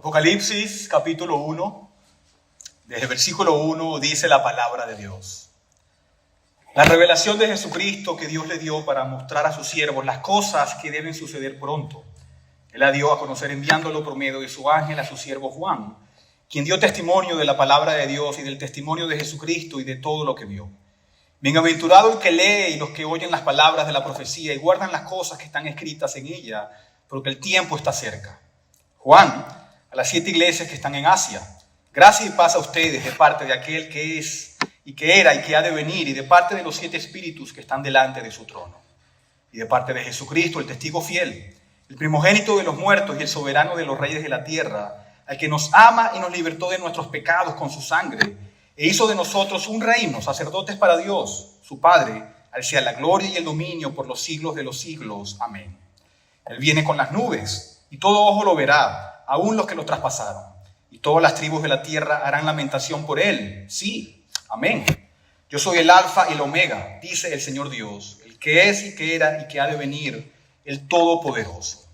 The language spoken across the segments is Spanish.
Apocalipsis capítulo 1, desde el versículo 1 dice la palabra de Dios. La revelación de Jesucristo que Dios le dio para mostrar a sus siervos las cosas que deben suceder pronto. Él la dio a conocer enviándolo por medio de su ángel a su siervo Juan, quien dio testimonio de la palabra de Dios y del testimonio de Jesucristo y de todo lo que vio. Bienaventurado el que lee y los que oyen las palabras de la profecía y guardan las cosas que están escritas en ella, porque el tiempo está cerca. Juan, a las 7 iglesias que están en Asia, gracia y paz a ustedes de parte de aquel que es y que era y que ha de venir, y de parte de los 7 espíritus que están delante de su trono, y de parte de Jesucristo, el testigo fiel, el primogénito de los muertos y el soberano de los reyes de la tierra, al que nos ama y nos libertó de nuestros pecados con su sangre, e hizo de nosotros un reino, sacerdotes para Dios, su Padre, al sea la gloria y el dominio por los siglos de los siglos. Amén. Él viene con las nubes, y todo ojo lo verá, aun los que lo traspasaron. Y todas las tribus de la tierra harán lamentación por él. Sí, amén. Yo soy el Alfa y el Omega, dice el Señor Dios, el que es y que era y que ha de venir, el Todopoderoso.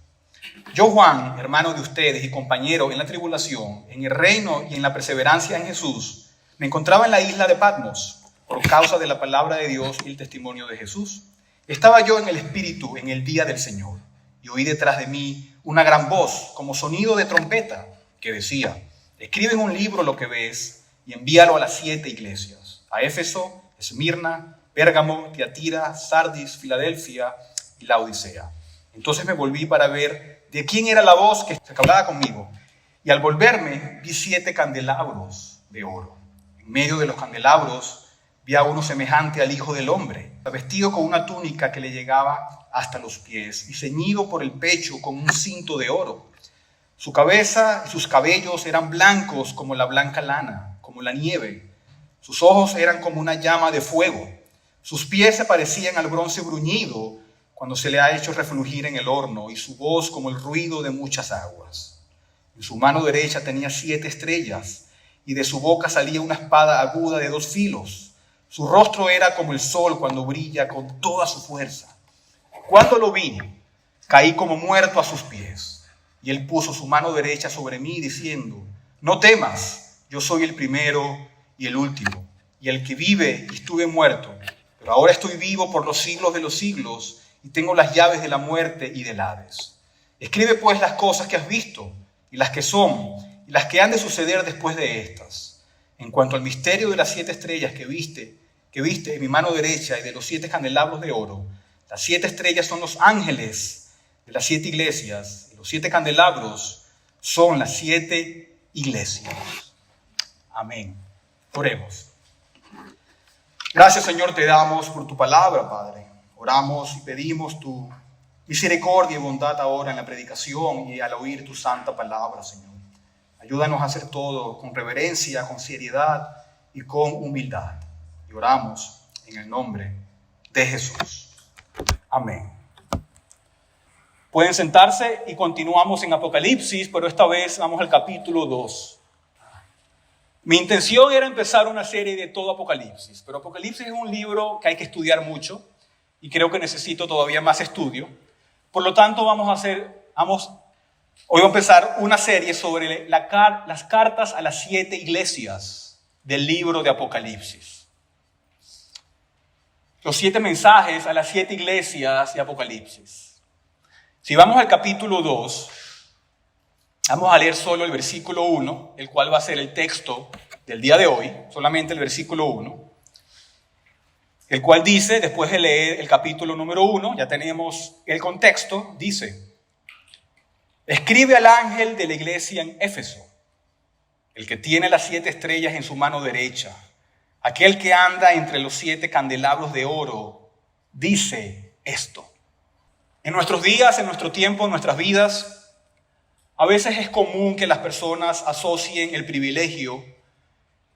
Yo, Juan, hermano de ustedes y compañero en la tribulación, en el reino y en la perseverancia en Jesús, me encontraba en la isla de Patmos por causa de la palabra de Dios y el testimonio de Jesús. Estaba yo en el Espíritu en el día del Señor y oí detrás de mí una gran voz como sonido de trompeta que decía: escribe en un libro lo que ves y envíalo a las 7 iglesias, a Éfeso, Esmirna, Pérgamo, Tiatira, Sardis, Filadelfia y Laodicea. Entonces me volví para ver de quién era la voz que hablaba conmigo, y al volverme vi 7 candelabros de oro. En medio de los candelabros vi a uno semejante al Hijo del Hombre, vestido con una túnica que le llegaba hasta los pies y ceñido por el pecho con un cinto de oro. Su cabeza y sus cabellos eran blancos como la blanca lana, como la nieve. Sus ojos eran como una llama de fuego. Sus pies se parecían al bronce bruñido cuando se le ha hecho refulgir en el horno, y su voz como el ruido de muchas aguas. En su mano derecha tenía 7 estrellas, y de su boca salía una espada aguda de 2 filos. Su rostro era como el sol cuando brilla con toda su fuerza. Cuando lo vi, caí como muerto a sus pies. Y él puso su mano derecha sobre mí, diciendo: no temas, yo soy el primero y el último, y el que vive y estuve muerto, pero ahora estoy vivo por los siglos de los siglos, y tengo las llaves de la muerte y del Hades. Escribe pues las cosas que has visto, y las que son, y las que han de suceder después de estas. En cuanto al misterio de las 7 estrellas que viste en mi mano derecha y de los 7 candelabros de oro, las 7 estrellas son los ángeles de las 7 iglesias, y los 7 candelabros son las 7 iglesias. Amén. Oremos. Gracias, Señor, te damos por tu palabra, Padre. Oramos y pedimos tu misericordia y bondad ahora en la predicación y al oír tu santa palabra, Señor. Ayúdanos a hacer todo con reverencia, con seriedad y con humildad. Y oramos en el nombre de Jesús. Amén. Pueden sentarse y continuamos en Apocalipsis, pero esta vez vamos al capítulo 2. Mi intención era empezar una serie de todo Apocalipsis, pero Apocalipsis es un libro que hay que estudiar mucho y creo que necesito todavía más estudio. Por lo tanto, hoy voy a empezar una serie sobre las cartas a las 7 iglesias del libro de Apocalipsis. Los 7 mensajes a las 7 iglesias de Apocalipsis. Si vamos al capítulo 2, vamos a leer solo el versículo 1, el cual va a ser el texto del día de hoy, solamente el versículo 1, el cual dice, después de leer el capítulo número 1, ya tenemos el contexto, dice: escribe al ángel de la iglesia en Éfeso, el que tiene las 7 estrellas en su mano derecha, aquel que anda entre los 7 candelabros de oro, dice esto. En nuestros días, en nuestro tiempo, en nuestras vidas, a veces es común que las personas asocien el privilegio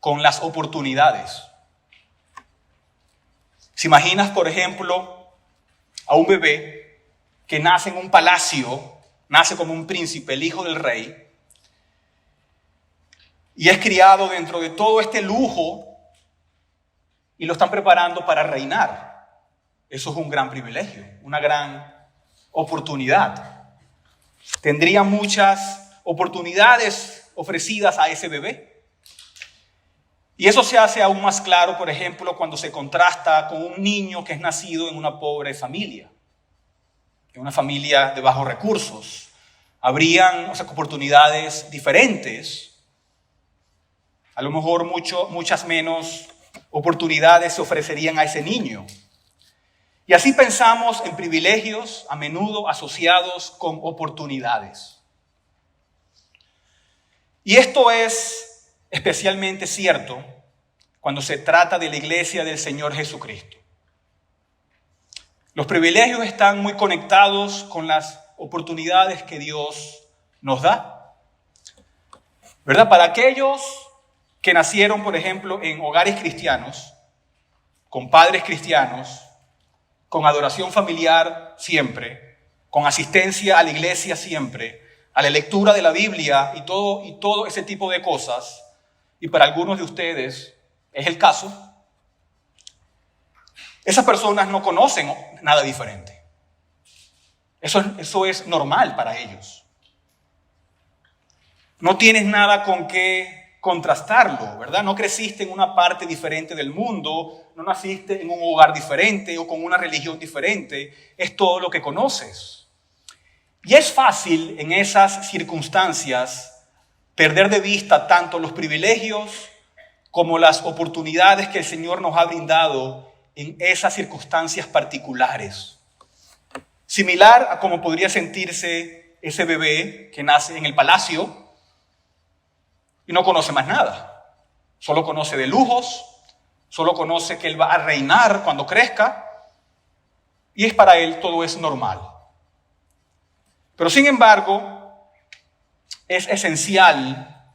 con las oportunidades. Si imaginas, por ejemplo, a un bebé que nace en un palacio, nace como un príncipe, el hijo del rey, y es criado dentro de todo este lujo y lo están preparando para reinar. Eso es un gran privilegio, una gran oportunidad. Tendría muchas oportunidades ofrecidas a ese bebé. Y eso se hace aún más claro, por ejemplo, cuando se contrasta con un niño que es nacido en una pobre familia, en una familia de bajos recursos. Habrían oportunidades diferentes. A lo mejor muchas menos oportunidades se ofrecerían a ese niño. Y así pensamos en privilegios a menudo asociados con oportunidades. Y esto es especialmente cierto cuando se trata de la iglesia del Señor Jesucristo. Los privilegios están muy conectados con las oportunidades que Dios nos da, ¿verdad? Para aquellos que nacieron, por ejemplo, en hogares cristianos, con padres cristianos, con adoración familiar siempre, con asistencia a la iglesia siempre, a la lectura de la Biblia y todo ese tipo de cosas, y para algunos de ustedes es el caso, esas personas no conocen nada diferente. Eso es normal para ellos. No tienes nada con qué contrastarlo, ¿verdad? No creciste en una parte diferente del mundo, no naciste en un hogar diferente o con una religión diferente, es todo lo que conoces. Y es fácil en esas circunstancias perder de vista tanto los privilegios como las oportunidades que el Señor nos ha brindado en esas circunstancias particulares. Similar a como podría sentirse ese bebé que nace en el palacio y no conoce más nada. Solo conoce de lujos, solo conoce que él va a reinar cuando crezca y para él todo es normal. Pero sin embargo, es esencial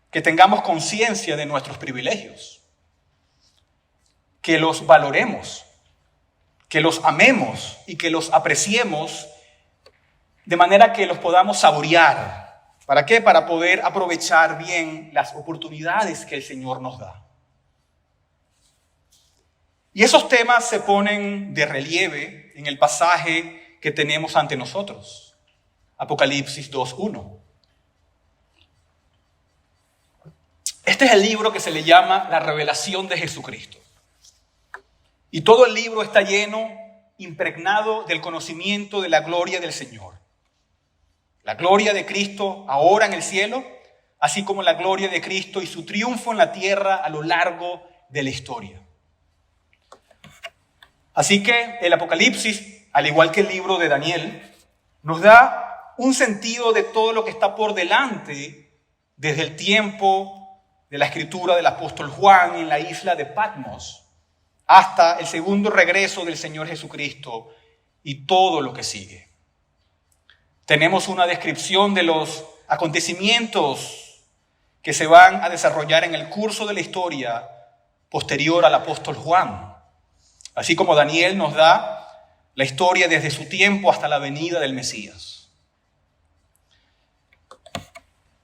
que tengamos conciencia de nuestros privilegios, que los valoremos, que los amemos y que los apreciemos de manera que los podamos saborear. ¿Para qué? Para poder aprovechar bien las oportunidades que el Señor nos da. Y esos temas se ponen de relieve en el pasaje que tenemos ante nosotros, Apocalipsis 2:1. Este es el libro que se le llama La Revelación de Jesucristo. Y todo el libro está lleno, impregnado del conocimiento de la gloria del Señor. La gloria de Cristo ahora en el cielo, así como la gloria de Cristo y su triunfo en la tierra a lo largo de la historia. Así que el Apocalipsis, al igual que el libro de Daniel, nos da un sentido de todo lo que está por delante desde el tiempo de la escritura del apóstol Juan en la isla de Patmos hasta el segundo regreso del Señor Jesucristo y todo lo que sigue. Tenemos una descripción de los acontecimientos que se van a desarrollar en el curso de la historia posterior al apóstol Juan, así como Daniel nos da la historia desde su tiempo hasta la venida del Mesías.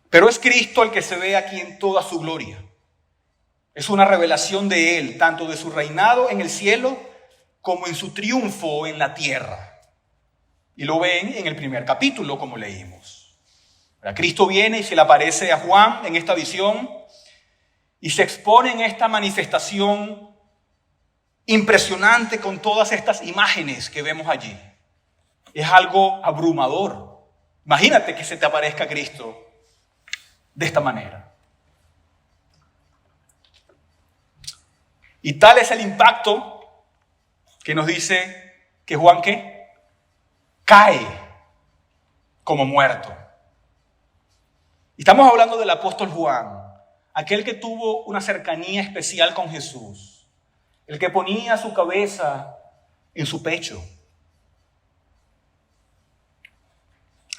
Pero es Cristo el que se ve aquí en toda su gloria. Es una revelación de Él, tanto de su reinado en el cielo como en su triunfo en la tierra. Y lo ven en el primer capítulo, como leímos. Cristo viene y se le aparece a Juan en esta visión y se expone en esta manifestación impresionante con todas estas imágenes que vemos allí. Es algo abrumador. Imagínate que se te aparezca Cristo de esta manera. Y tal es el impacto que nos dice que Juan, ¿qué? Cae como muerto. Y estamos hablando del apóstol Juan, aquel que tuvo una cercanía especial con Jesús, el que ponía su cabeza en su pecho.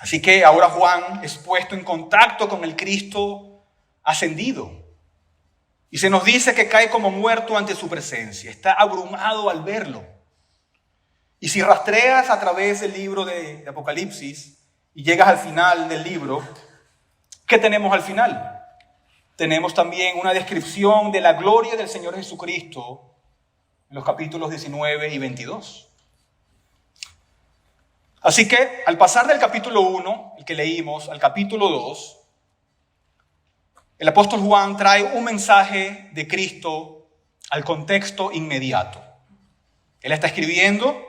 Así que ahora Juan es puesto en contacto con el Cristo ascendido. Y se nos dice que cae como muerto ante su presencia. Está abrumado al verlo. Y si rastreas a través del libro de Apocalipsis y llegas al final del libro, ¿qué tenemos al final? Tenemos también una descripción de la gloria del Señor Jesucristo en los capítulos 19 y 22. Así que al pasar del capítulo 1, el que leímos, al capítulo 2, el apóstol Juan trae un mensaje de Cristo al contexto inmediato. Él está escribiendo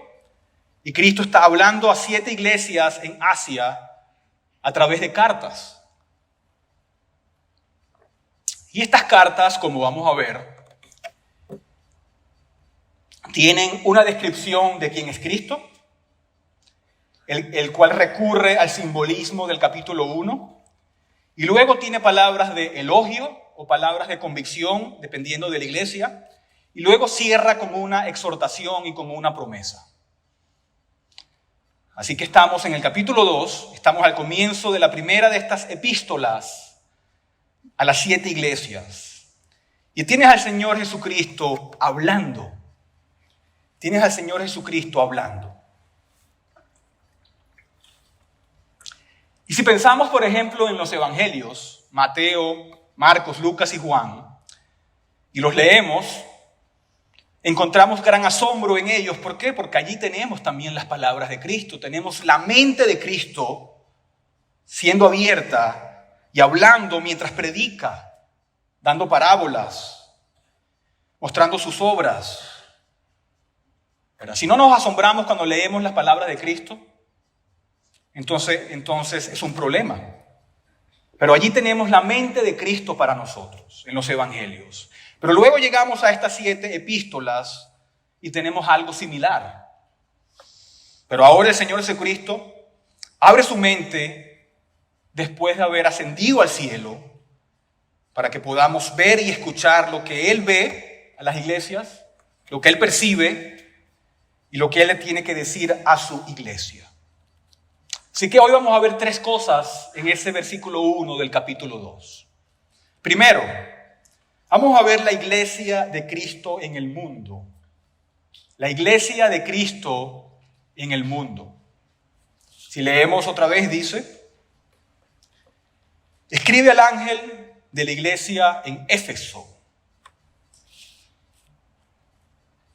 y Cristo está hablando a 7 iglesias en Asia a través de cartas. Y estas cartas, como vamos a ver, tienen una descripción de quién es Cristo, el cual recurre al simbolismo del capítulo 1, y luego tiene palabras de elogio o palabras de convicción, dependiendo de la iglesia, y luego cierra como una exhortación y como una promesa. Así que estamos en el capítulo 2, estamos al comienzo de la primera de estas epístolas a las 7 iglesias. Y tienes al Señor Jesucristo hablando. Tienes al Señor Jesucristo hablando. Y si pensamos, por ejemplo, en los evangelios, Mateo, Marcos, Lucas y Juan, y los leemos, encontramos gran asombro en ellos. ¿Por qué? Porque allí tenemos también las palabras de Cristo. Tenemos la mente de Cristo siendo abierta y hablando mientras predica, dando parábolas, mostrando sus obras. Pero si no nos asombramos cuando leemos las palabras de Cristo, entonces es un problema. Pero allí tenemos la mente de Cristo para nosotros, en los evangelios. Pero luego llegamos a estas 7 epístolas y tenemos algo similar. Pero ahora el Señor Jesucristo abre su mente después de haber ascendido al cielo para que podamos ver y escuchar lo que Él ve a las iglesias, lo que Él percibe y lo que Él le tiene que decir a su iglesia. Así que hoy vamos a ver 3 cosas en ese versículo 1 del capítulo 2. Primero, vamos a ver la iglesia de Cristo en el mundo. La iglesia de Cristo en el mundo. Si leemos otra vez, dice: escribe al ángel de la iglesia en Éfeso.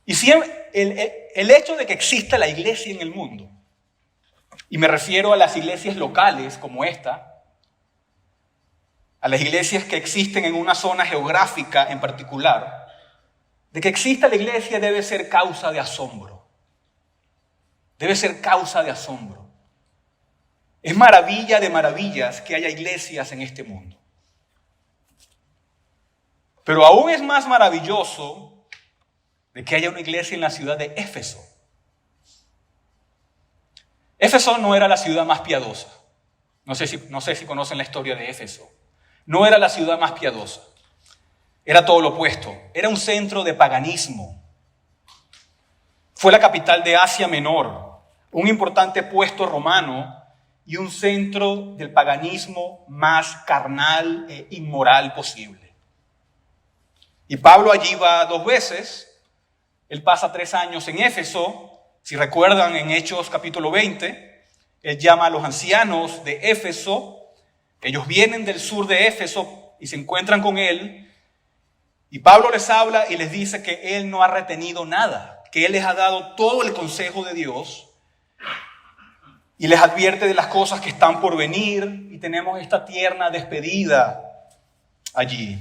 Y si el hecho de que exista la iglesia en el mundo, y me refiero a las iglesias locales como esta, a las iglesias que existen en una zona geográfica en particular, de que exista la iglesia debe ser causa de asombro. Debe ser causa de asombro. Es maravilla de maravillas que haya iglesias en este mundo. Pero aún es más maravilloso de que haya una iglesia en la ciudad de Éfeso. Éfeso no era la ciudad más piadosa. No sé si conocen la historia de Éfeso. No era la ciudad más piadosa. Era todo lo opuesto. Era un centro de paganismo. Fue la capital de Asia Menor, un importante puesto romano y un centro del paganismo más carnal e inmoral posible. Y Pablo allí va 2 veces. Él pasa 3 años en Éfeso. Si recuerdan, en Hechos capítulo 20, él llama a los ancianos de Éfeso. Ellos vienen del sur de Éfeso y se encuentran con él. Y Pablo les habla y les dice que él no ha retenido nada, que él les ha dado todo el consejo de Dios. Y les advierte de las cosas que están por venir. Y tenemos esta tierna despedida allí,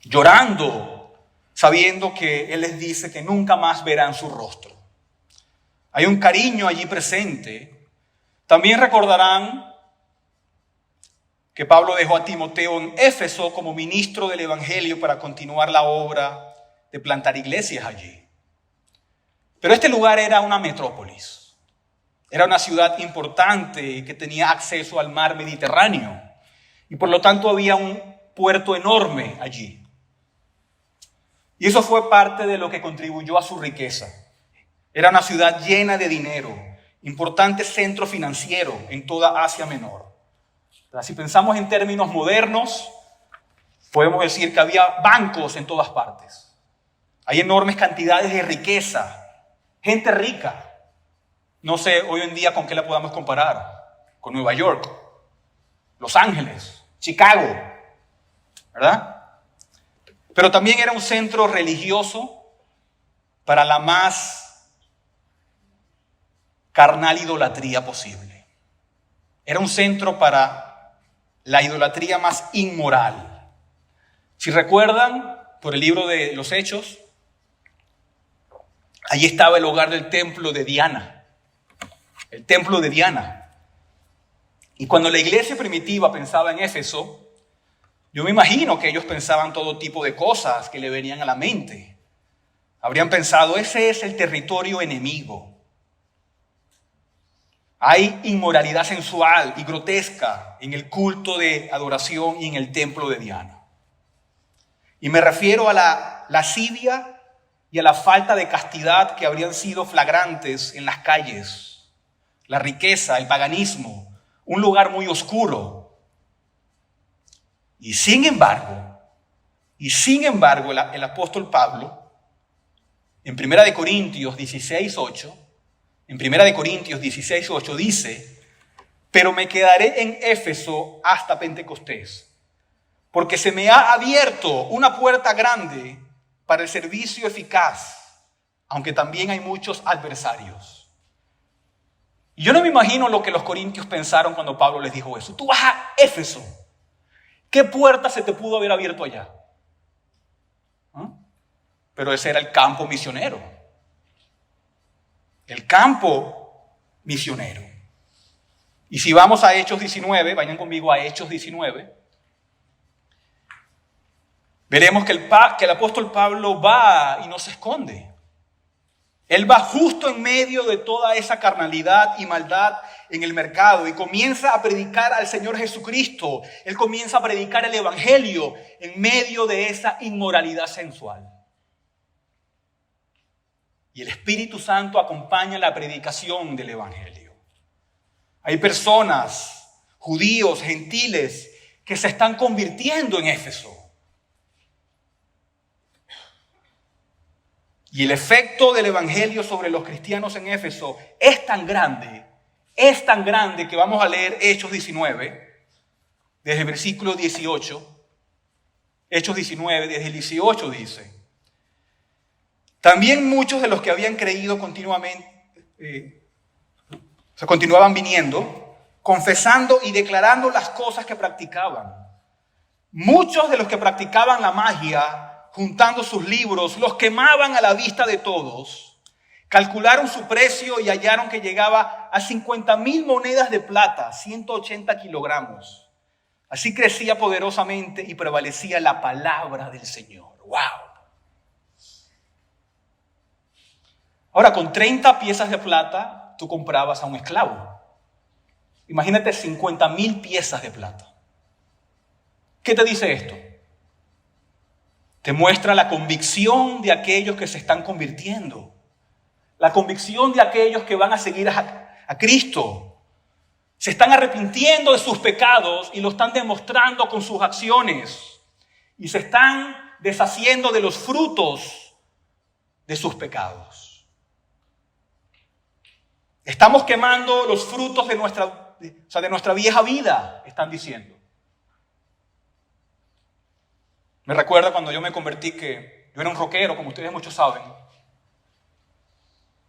llorando, sabiendo que él les dice que nunca más verán su rostro. Hay un cariño allí presente. También recordarán que Pablo dejó a Timoteo en Éfeso como ministro del evangelio para continuar la obra de plantar iglesias allí. Pero este lugar era una metrópolis. Era una ciudad importante que tenía acceso al mar Mediterráneo. Y por lo tanto había un puerto enorme allí. Y eso fue parte de lo que contribuyó a su riqueza. Era una ciudad llena de dinero, importante centro financiero en toda Asia Menor. Si pensamos en términos modernos, podemos decir que había bancos en todas partes. Hay enormes cantidades de riqueza, gente rica. No sé hoy en día con qué la podamos comparar. Con Nueva York, Los Ángeles, Chicago, ¿verdad? Pero también era un centro religioso para la más carnal idolatría posible. Era un centro para la idolatría más inmoral. Si recuerdan, por el libro de los Hechos, allí estaba el hogar del templo de Diana. El templo de Diana. Y cuando la iglesia primitiva pensaba en Éfeso, yo me imagino que ellos pensaban todo tipo de cosas que le venían a la mente. Habrían pensado, ese es el territorio enemigo. Hay inmoralidad sensual y grotesca en el culto de adoración y en el templo de Diana. Y me refiero a la lascivia y a la falta de castidad que habrían sido flagrantes en las calles. La riqueza, el paganismo, un lugar muy oscuro. Y sin embargo, el apóstol Pablo, en 1 Corintios 16:8, dice, pero me quedaré en Éfeso hasta Pentecostés, porque se me ha abierto una puerta grande para el servicio eficaz, aunque también hay muchos adversarios. Y yo no me imagino lo que los corintios pensaron cuando Pablo les dijo eso. Tú vas a Éfeso. ¿Qué puerta se te pudo haber abierto allá? Pero ese era el campo misionero. El campo misionero. Y si vamos a Hechos 19, vayan conmigo a Hechos 19, veremos que el apóstol Pablo va y no se esconde. Él va justo en medio de toda esa carnalidad y maldad en el mercado y comienza a predicar al Señor Jesucristo. Él comienza a predicar el evangelio en medio de esa inmoralidad sensual. Y el Espíritu Santo acompaña la predicación del evangelio. Hay personas, judíos, gentiles, que se están convirtiendo en Éfeso. Y el efecto del evangelio sobre los cristianos en Éfeso es tan grande que vamos a leer Hechos 19, desde el versículo 18. Hechos 19, desde el 18 dice, también muchos de los que habían creído continuaban viniendo, confesando y declarando las cosas que practicaban. Muchos de los que practicaban la magia, juntando sus libros, los quemaban a la vista de todos. Calcularon su precio y hallaron que llegaba a 50,000 monedas de plata, 180 kilogramos. Así crecía poderosamente y prevalecía la palabra del Señor. ¡Wow! Ahora, con 30 piezas de plata, tú comprabas a un esclavo. Imagínate 50,000 piezas de plata. ¿Qué te dice esto? Te muestra la convicción de aquellos que se están convirtiendo. La convicción de aquellos que van a seguir a Cristo. Se están arrepintiendo de sus pecados y lo están demostrando con sus acciones. Y se están deshaciendo de los frutos de sus pecados. Estamos quemando los frutos de nuestra vieja vida, están diciendo. Me recuerda cuando yo me convertí que yo era un rockero, como ustedes muchos saben.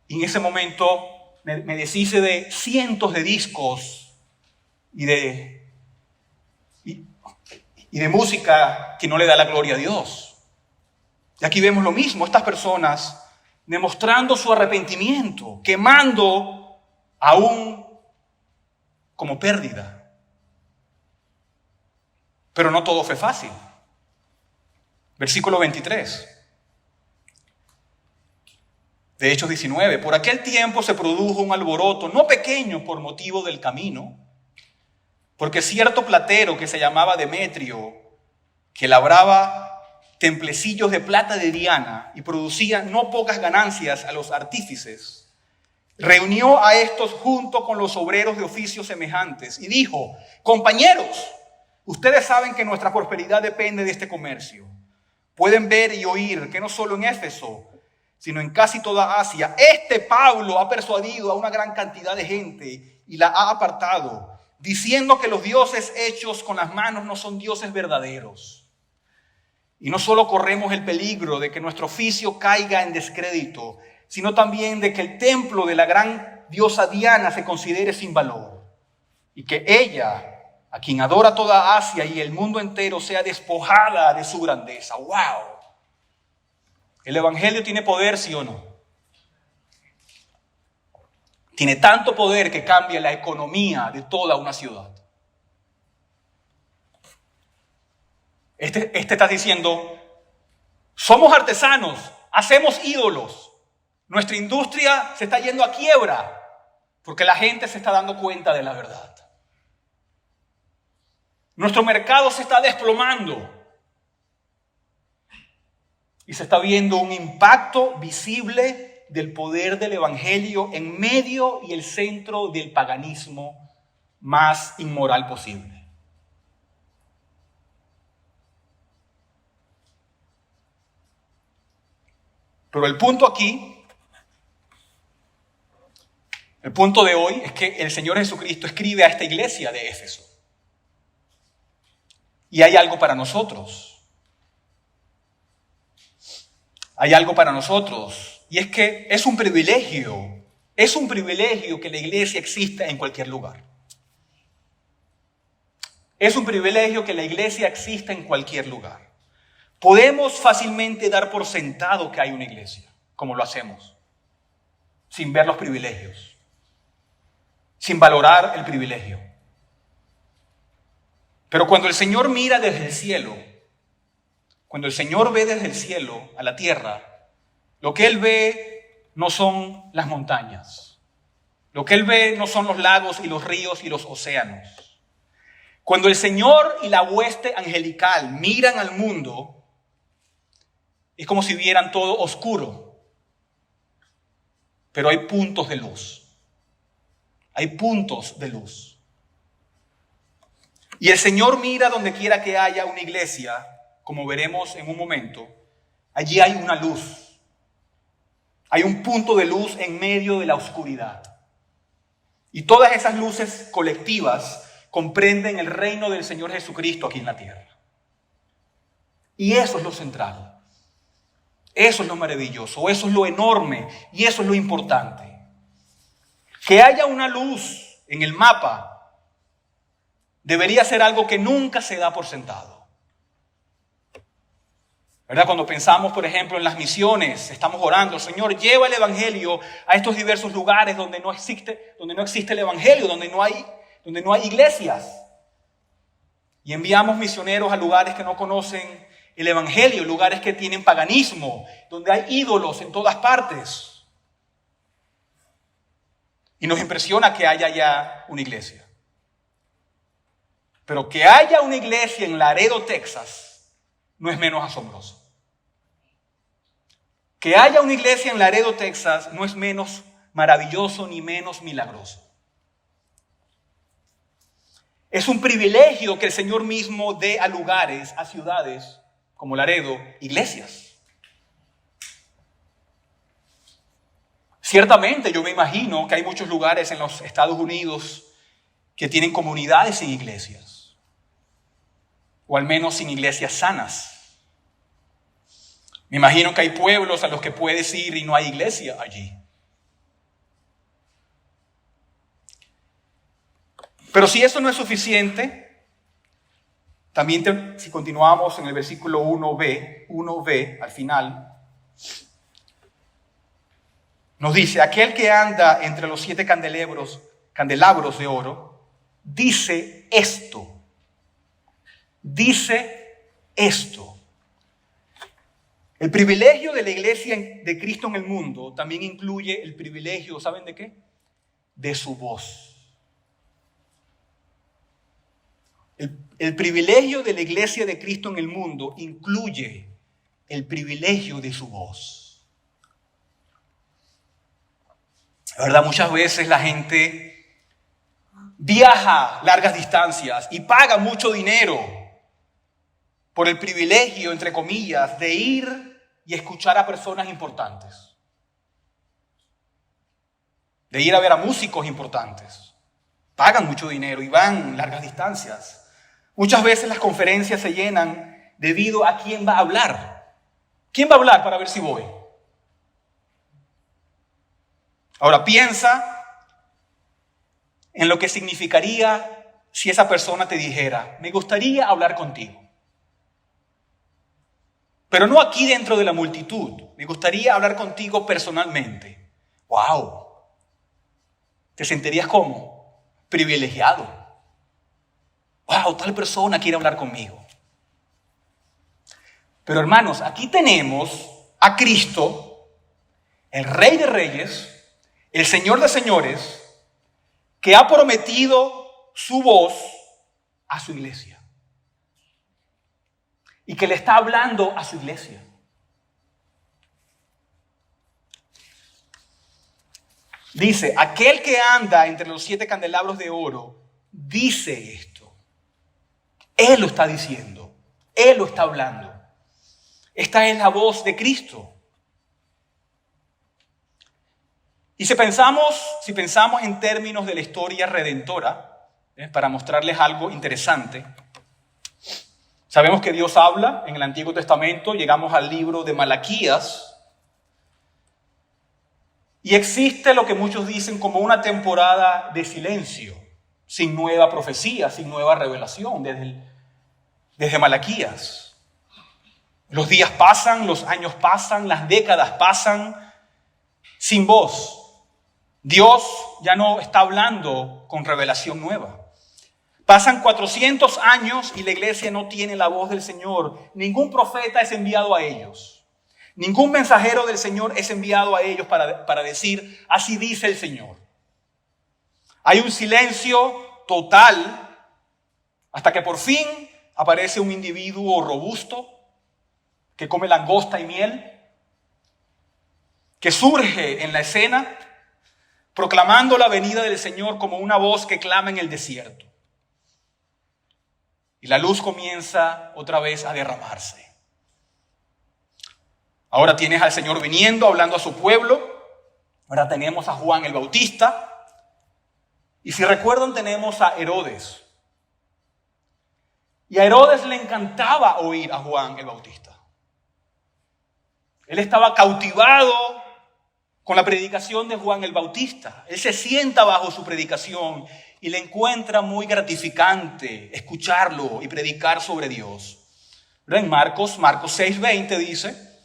Y en ese momento me deshice de cientos de discos y de música que no le da la gloria a Dios. Y aquí vemos lo mismo, estas personas demostrando su arrepentimiento, quemando aún como pérdida. Pero no todo fue fácil. Versículo 23 de Hechos 19. Por aquel tiempo se produjo un alboroto, no pequeño por motivo del camino, porque cierto platero que se llamaba Demetrio, que labraba templecillos de plata de Diana y producía no pocas ganancias a los artífices, reunió a estos junto con los obreros de oficios semejantes y dijo, compañeros, ustedes saben que nuestra prosperidad depende de este comercio. Pueden ver y oír que no solo en Éfeso, sino en casi toda Asia, este Pablo ha persuadido a una gran cantidad de gente y la ha apartado, diciendo que los dioses hechos con las manos no son dioses verdaderos. Y no solo corremos el peligro de que nuestro oficio caiga en descrédito, sino también de que el templo de la gran diosa Diana se considere sin valor y que ella, a quien adora toda Asia y el mundo entero, sea despojada de su grandeza. ¡Wow! ¿El evangelio tiene poder, sí o no? Tiene tanto poder que cambia la economía de toda una ciudad. Este está diciendo, somos artesanos, hacemos ídolos. Nuestra industria se está yendo a quiebra porque la gente se está dando cuenta de la verdad. Nuestro mercado se está desplomando y se está viendo un impacto visible del poder del evangelio en medio y el centro del paganismo más inmoral posible. Pero el punto aquí, el punto de hoy es que el Señor Jesucristo escribe a esta iglesia de Éfeso. Y hay algo para nosotros. Hay algo para nosotros. Y es que es un privilegio que la iglesia exista en cualquier lugar. Es un privilegio que la iglesia exista en cualquier lugar. Podemos fácilmente dar por sentado que hay una iglesia, como lo hacemos, sin ver los privilegios, sin valorar el privilegio. Pero cuando el Señor mira desde el cielo, cuando el Señor ve desde el cielo a la tierra, lo que Él ve no son las montañas, lo que Él ve no son los lagos y los ríos y los océanos. Cuando el Señor y la hueste angelical miran al mundo, es como si vieran todo oscuro, pero hay puntos de luz. Hay puntos de luz. Y el Señor mira donde quiera que haya una iglesia, como veremos en un momento, allí hay una luz. Hay un punto de luz en medio de la oscuridad. Y todas esas luces colectivas comprenden el reino del Señor Jesucristo aquí en la tierra. Y eso es lo central. Eso es lo maravilloso, eso es lo enorme y eso es lo importante. Que haya una luz en el mapa debería ser algo que nunca se da por sentado. ¿Verdad? Cuando pensamos, por ejemplo, en las misiones, estamos orando, Señor, lleva el evangelio a estos diversos lugares donde no existe el evangelio, donde no hay iglesias. Y enviamos misioneros a lugares que no conocen el evangelio, lugares que tienen paganismo, donde hay ídolos en todas partes. Y nos impresiona que haya ya una iglesia. Pero que haya una iglesia en Laredo, Texas, no es menos asombroso. Que haya una iglesia en Laredo, Texas, no es menos maravilloso ni menos milagroso. Es un privilegio que el Señor mismo dé a lugares, a ciudades como Laredo, iglesias. Ciertamente yo me imagino que hay muchos lugares en los Estados Unidos que tienen comunidades sin iglesias, o al menos sin iglesias sanas. Me imagino que hay pueblos a los que puedes ir y no hay iglesia allí. Pero si eso no es suficiente, también si continuamos en el versículo 1b, al final, nos dice, aquel que anda entre los 7 candelabros de oro, dice esto. El privilegio de la iglesia de Cristo en el mundo también incluye el privilegio, ¿saben de qué? De su voz. El privilegio de la iglesia de Cristo en el mundo incluye el privilegio de su voz. La verdad, muchas veces la gente viaja largas distancias y paga mucho dinero por el privilegio, entre comillas, de ir y escuchar a personas importantes. De ir a ver a músicos importantes. Pagan mucho dinero y van largas distancias. Muchas veces las conferencias se llenan debido a quién va a hablar. ¿Quién va a hablar para ver si voy? Ahora piensa en lo que significaría si esa persona te dijera, me gustaría hablar contigo. Pero no aquí dentro de la multitud. Me gustaría hablar contigo personalmente. ¡Wow! ¿Te sentirías como privilegiado? ¡Wow! Tal persona quiere hablar conmigo. Pero hermanos, aquí tenemos a Cristo, el Rey de Reyes, el Señor de Señores, que ha prometido su voz a su iglesia. Y que le está hablando a su iglesia. Dice, aquel que anda entre los 7 candelabros de oro, dice esto. Él lo está diciendo. Él lo está hablando. Esta es la voz de Cristo. Y si pensamos en términos de la historia redentora, para mostrarles algo interesante, sabemos que Dios habla en el Antiguo Testamento, llegamos al libro de Malaquías, y existe lo que muchos dicen como una temporada de silencio, sin nueva profecía, sin nueva revelación, desde Malaquías. Los días pasan, los años pasan, las décadas pasan, sin voz. Dios ya no está hablando con revelación nueva. Pasan 400 años y la iglesia no tiene la voz del Señor. Ningún profeta es enviado a ellos. Ningún mensajero del Señor es enviado a ellos para decir, así dice el Señor. Hay un silencio total hasta que por fin aparece un individuo robusto que come langosta y miel, que surge en la escena proclamando la venida del Señor como una voz que clama en el desierto. Y la luz comienza otra vez a derramarse. Ahora tienes al Señor viniendo, hablando a su pueblo. Ahora tenemos a Juan el Bautista. Y si recuerdan, tenemos a Herodes. Y a Herodes le encantaba oír a Juan el Bautista. Él estaba cautivado con la predicación de Juan el Bautista. Él se sienta bajo su predicación y le encuentra muy gratificante escucharlo y predicar sobre Dios. ¿Verdad? En Marcos 6:20 dice,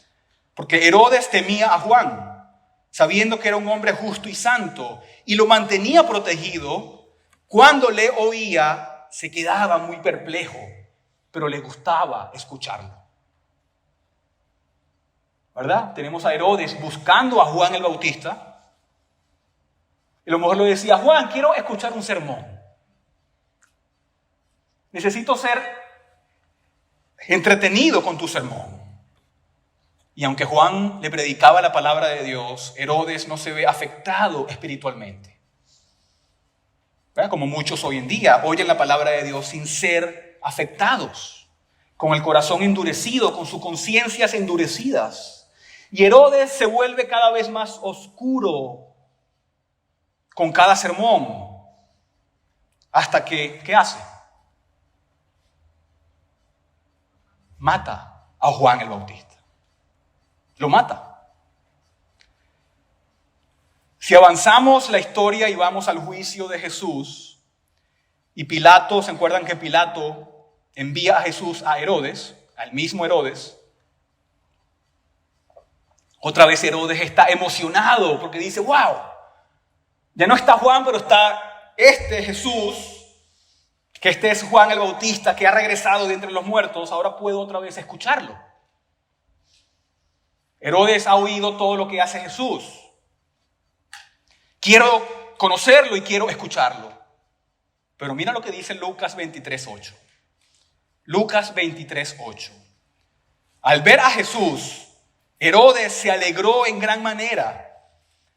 porque Herodes temía a Juan, sabiendo que era un hombre justo y santo, y lo mantenía protegido. Cuando le oía, se quedaba muy perplejo, pero le gustaba escucharlo. ¿Verdad? Tenemos a Herodes buscando a Juan el Bautista. Y a lo mejor le decía, Juan, quiero escuchar un sermón. Necesito ser entretenido con tu sermón. Y aunque Juan le predicaba la palabra de Dios, Herodes no se ve afectado espiritualmente. ¿Verdad? Como muchos hoy en día oyen la palabra de Dios sin ser afectados, con el corazón endurecido, con sus conciencias endurecidas. Y Herodes se vuelve cada vez más oscuro con cada sermón, hasta que, ¿qué hace? Mata a Juan el Bautista. Lo mata. Si avanzamos la historia y vamos al juicio de Jesús, y Pilato, ¿se acuerdan que Pilato envía a Jesús a Herodes, al mismo Herodes? Otra vez Herodes está emocionado porque dice, wow, ya no está Juan, pero está este Jesús, que este es Juan el Bautista, que ha regresado de entre los muertos, ahora puedo otra vez escucharlo. Herodes ha oído todo lo que hace Jesús. Quiero conocerlo y quiero escucharlo. Pero mira lo que dice Lucas 23:8. Lucas 23:8. Al ver a Jesús, Herodes se alegró en gran manera,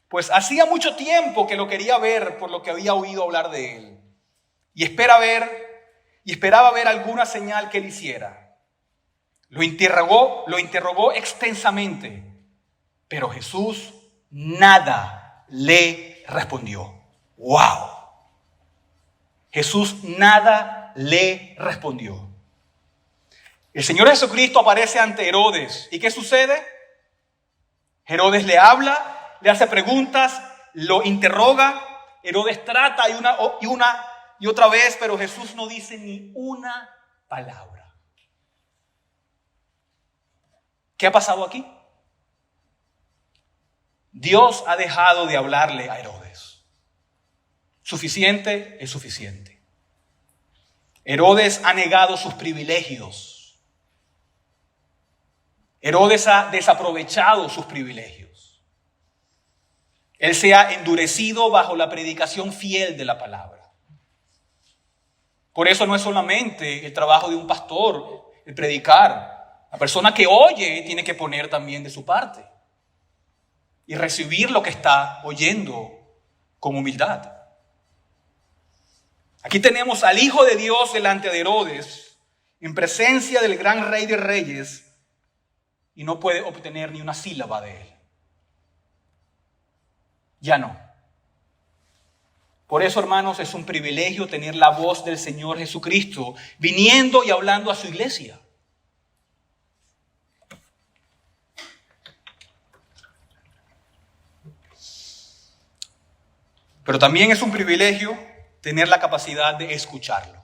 pues hacía mucho tiempo que lo quería ver por lo que había oído hablar de él. Y esperaba ver alguna señal que él hiciera. Lo interrogó extensamente, pero Jesús nada le respondió. ¡Wow! Jesús nada le respondió. El Señor Jesucristo aparece ante Herodes. ¿Y qué sucede? Herodes le habla, le hace preguntas lo interroga, Herodes trata una y otra vez, pero Jesús no dice ni una palabra. ¿Qué ha pasado aquí? Dios ha dejado de hablarle a Herodes. Suficiente es suficiente. Herodes ha negado sus privilegios. Herodes ha desaprovechado sus privilegios. Él se ha endurecido bajo la predicación fiel de la palabra. Por eso no es solamente el trabajo de un pastor el predicar. La persona que oye tiene que poner también de su parte y recibir lo que está oyendo con humildad. Aquí tenemos al Hijo de Dios delante de Herodes, en presencia del gran Rey de Reyes, y no puede obtener ni una sílaba de él. Ya no. Por eso, hermanos, es un privilegio tener la voz del Señor Jesucristo viniendo y hablando a su iglesia. Pero también es un privilegio tener la capacidad de escucharlo.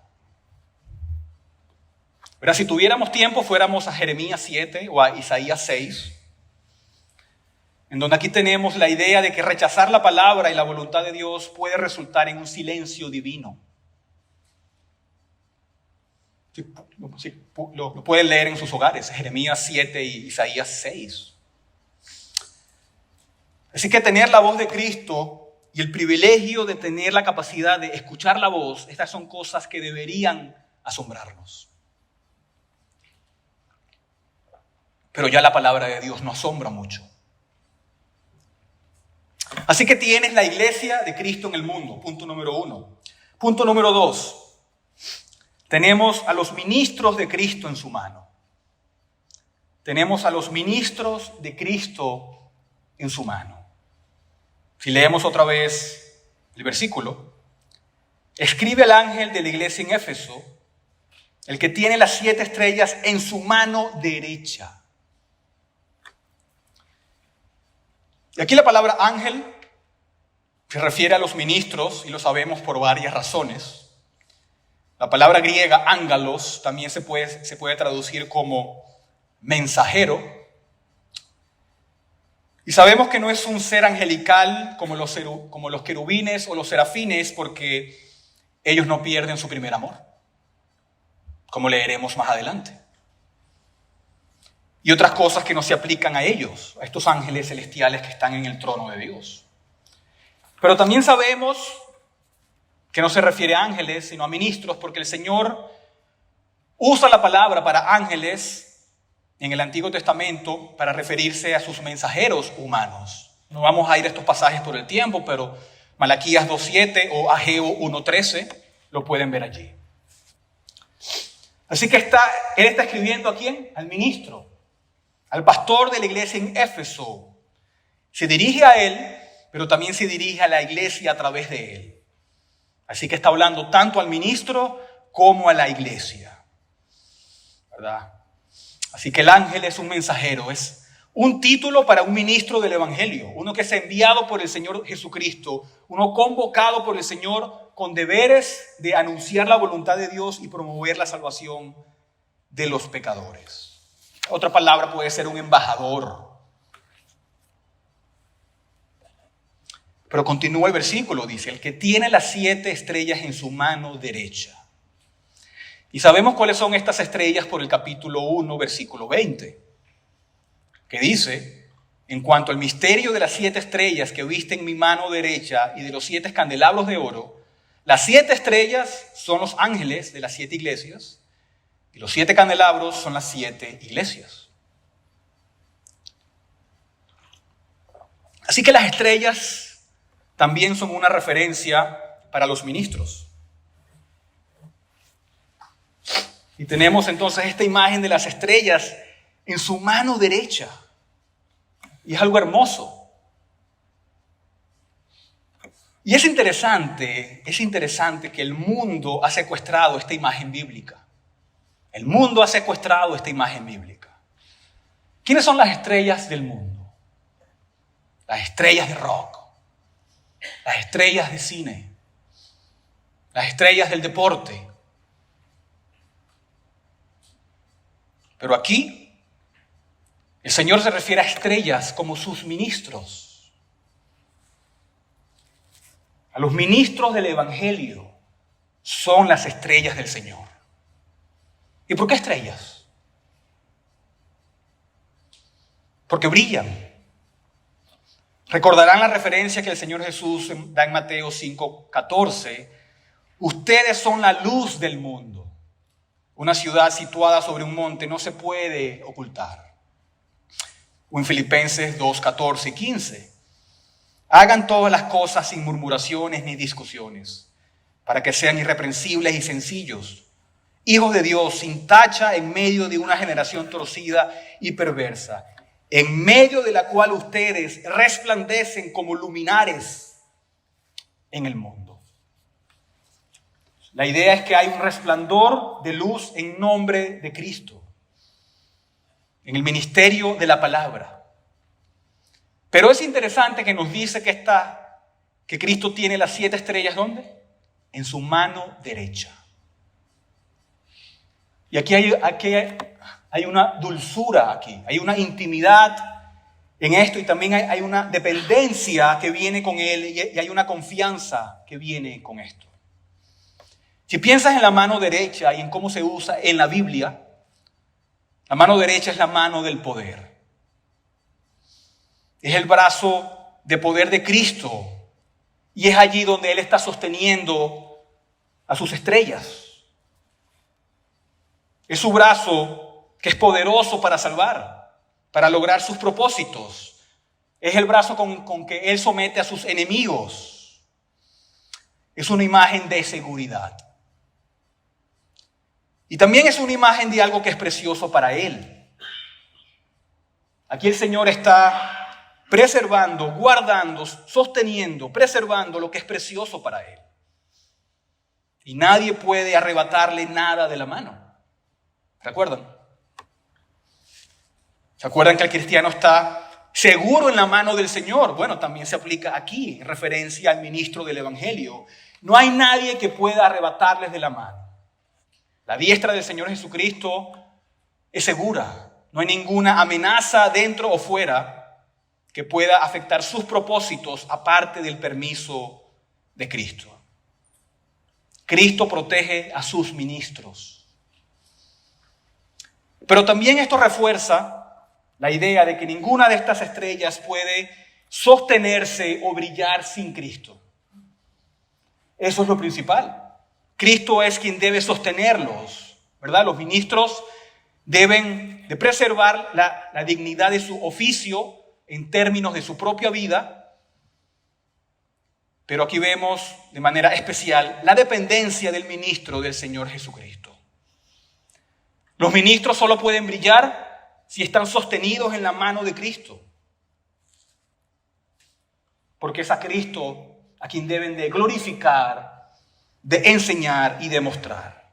Pero si tuviéramos tiempo, fuéramos a Jeremías 7 o a Isaías 6, en donde aquí tenemos la idea de que rechazar la palabra y la voluntad de Dios puede resultar en un silencio divino. Lo pueden leer en sus hogares, Jeremías 7 y Isaías 6. Así que tener la voz de Cristo y el privilegio de tener la capacidad de escuchar la voz, estas son cosas que deberían asombrarnos. Pero ya la palabra de Dios no asombra mucho. Así que tienes la iglesia de Cristo en el mundo, punto número 1. Punto número 2. Tenemos a los ministros de Cristo en su mano. Tenemos a los ministros de Cristo en su mano. Si leemos otra vez el versículo, escribe el ángel de la iglesia en Éfeso, el que tiene las 7 estrellas en su mano derecha. Y aquí la palabra ángel se refiere a los ministros, y lo sabemos por varias razones. La palabra griega ángelos también se puede traducir como mensajero. Y sabemos que no es un ser angelical como los querubines o los serafines, porque ellos no pierden su primer amor, como leeremos más adelante. Y otras cosas que no se aplican a ellos, a estos ángeles celestiales que están en el trono de Dios. Pero también sabemos que no se refiere a ángeles, sino a ministros, porque el Señor usa la palabra para ángeles en el Antiguo Testamento para referirse a sus mensajeros humanos. No vamos a ir a estos pasajes por el tiempo, pero Malaquías 2:7 o Ageo 1:13 lo pueden ver allí. Así que él está escribiendo ¿a quién? Al ministro, al pastor de la iglesia en Éfeso. Se dirige a él, pero también se dirige a la iglesia a través de él. Así que está hablando tanto al ministro como a la iglesia, ¿verdad? Así que el ángel es un mensajero, es un título para un ministro del evangelio, uno que es enviado por el Señor Jesucristo, uno convocado por el Señor con deberes de anunciar la voluntad de Dios y promover la salvación de los pecadores. Otra palabra puede ser un embajador. Pero continúa el versículo, dice, el que tiene las 7 estrellas en su mano derecha. Y sabemos cuáles son estas estrellas por el capítulo 1, versículo 20, que dice, en cuanto al misterio de las 7 estrellas que viste en mi mano derecha y de los 7 candelabros de oro, las 7 estrellas son los ángeles de las 7 iglesias y los 7 candelabros son las 7 iglesias. Así que las estrellas también son una referencia para los ministros. Y tenemos entonces esta imagen de las estrellas en su mano derecha. Y es algo hermoso. Y es interesante que el mundo ha secuestrado esta imagen bíblica. El mundo ha secuestrado esta imagen bíblica. ¿Quiénes son las estrellas del mundo? Las estrellas de rock. las estrellas de cine, las estrellas del deporte. Pero aquí el Señor se refiere a estrellas como sus ministros, a los ministros del Evangelio son las estrellas del Señor. ¿Y por qué estrellas? Porque brillan. Recordarán la referencia que el Señor Jesús da en Mateo 5:14. Ustedes son la luz del mundo. Una ciudad situada sobre un monte no se puede ocultar. O en Filipenses 2:14 y 15. Hagan todas las cosas sin murmuraciones ni discusiones, para que sean irreprensibles y sencillos, hijos de Dios sin tacha en medio de una generación torcida y perversa, en medio de la cual ustedes resplandecen como luminares en el mundo. La idea es que hay un resplandor de luz en nombre de Cristo, en el ministerio de la palabra. Pero es interesante que nos dice que Cristo tiene las 7 estrellas, ¿dónde? En su mano derecha. Y aquí hay una dulzura aquí, hay una intimidad en esto y también hay una dependencia que viene con Él y hay una confianza que viene con esto. Si piensas en la mano derecha y en cómo se usa en la Biblia, la mano derecha es la mano del poder. Es el brazo de poder de Cristo y es allí donde Él está sosteniendo a sus estrellas. Es su brazo que es poderoso para salvar, para lograr sus propósitos. Es el brazo con que Él somete a sus enemigos. Es una imagen de seguridad. Y también es una imagen de algo que es precioso para Él. Aquí el Señor está preservando, guardando, sosteniendo, preservando lo que es precioso para Él. Y nadie puede arrebatarle nada de la mano. ¿Recuerdan? ¿Se acuerdan que el cristiano está seguro en la mano del Señor? Bueno, también se aplica aquí, en referencia al ministro del Evangelio. No hay nadie que pueda arrebatarles de la mano. La diestra del Señor Jesucristo es segura. No hay ninguna amenaza dentro o fuera que pueda afectar sus propósitos aparte del permiso de Cristo. Cristo protege a sus ministros. Pero también esto refuerza la idea de que ninguna de estas estrellas puede sostenerse o brillar sin Cristo. Eso es lo principal. Cristo es quien debe sostenerlos, ¿verdad? Los ministros deben de preservar la dignidad de su oficio en términos de su propia vida, pero aquí vemos de manera especial la dependencia del ministro del Señor Jesucristo. Los ministros solo pueden brillar si están sostenidos en la mano de Cristo, porque es a Cristo a quien deben de glorificar, de enseñar y demostrar.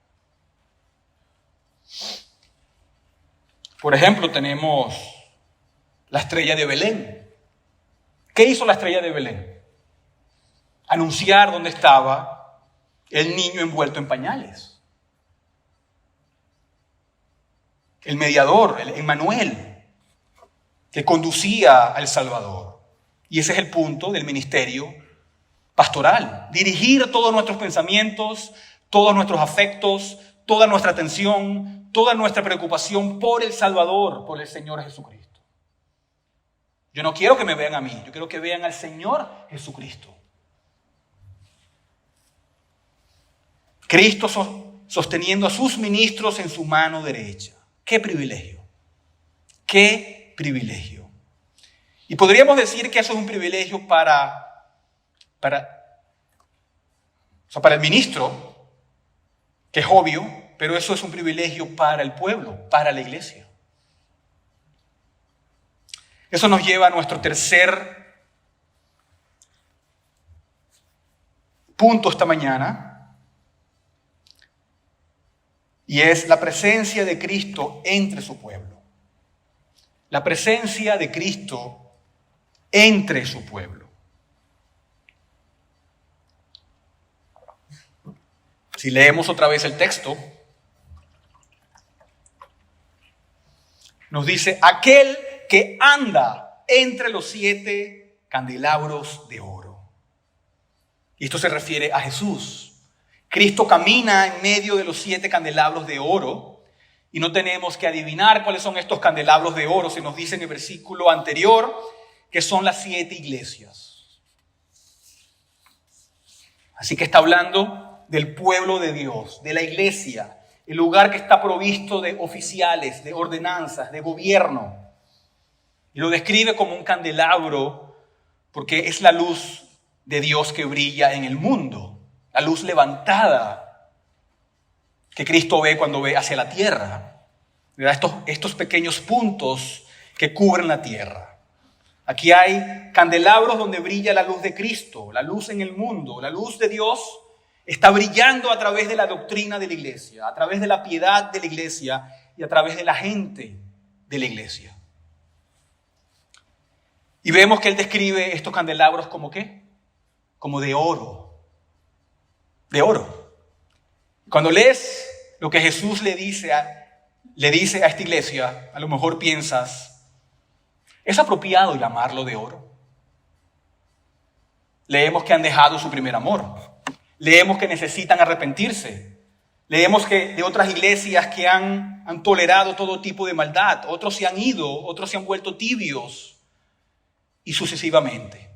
Por ejemplo, tenemos la estrella de Belén. ¿Qué hizo la estrella de Belén? Anunciar dónde estaba el niño envuelto en pañales. El mediador, el Emmanuel, que conducía al Salvador. Y ese es el punto del ministerio pastoral. Dirigir todos nuestros pensamientos, todos nuestros afectos, toda nuestra atención, toda nuestra preocupación por el Salvador, por el Señor Jesucristo. Yo no quiero que me vean a mí, yo quiero que vean al Señor Jesucristo. Cristo sosteniendo a sus ministros en su mano derecha. ¡Qué privilegio! ¡Qué privilegio! Y podríamos decir que eso es un privilegio para el ministro, que es obvio, pero eso es un privilegio para el pueblo, para la iglesia. Eso nos lleva a nuestro tercer punto esta mañana, y es la presencia de Cristo entre su pueblo. La presencia de Cristo entre su pueblo. Si leemos otra vez el texto, nos dice, aquel que anda entre los 7 candelabros de oro. Y esto se refiere a Jesús. Cristo camina en medio de los 7 candelabros de oro y no tenemos que adivinar cuáles son estos candelabros de oro. Se nos dice en el versículo anterior que son las 7 iglesias. Así que está hablando del pueblo de Dios, de la iglesia, el lugar que está provisto de oficiales, de ordenanzas, de gobierno. Y lo describe como un candelabro porque es la luz de Dios que brilla en el mundo. La luz levantada que Cristo ve cuando ve hacia la tierra. Estos pequeños puntos que cubren la tierra. Aquí hay candelabros donde brilla la luz de Cristo, la luz en el mundo. La luz de Dios está brillando a través de la doctrina de la iglesia, a través de la piedad de la iglesia y a través de la gente de la iglesia. Y vemos que él describe estos candelabros como ¿qué? Como de oro. De oro. Cuando lees lo que Jesús le dice a esta iglesia, a lo mejor piensas, ¿es apropiado llamarlo de oro? Leemos que han dejado su primer amor. Leemos que necesitan arrepentirse. Leemos que de otras iglesias que han tolerado todo tipo de maldad. Otros se han ido, otros se han vuelto tibios y sucesivamente.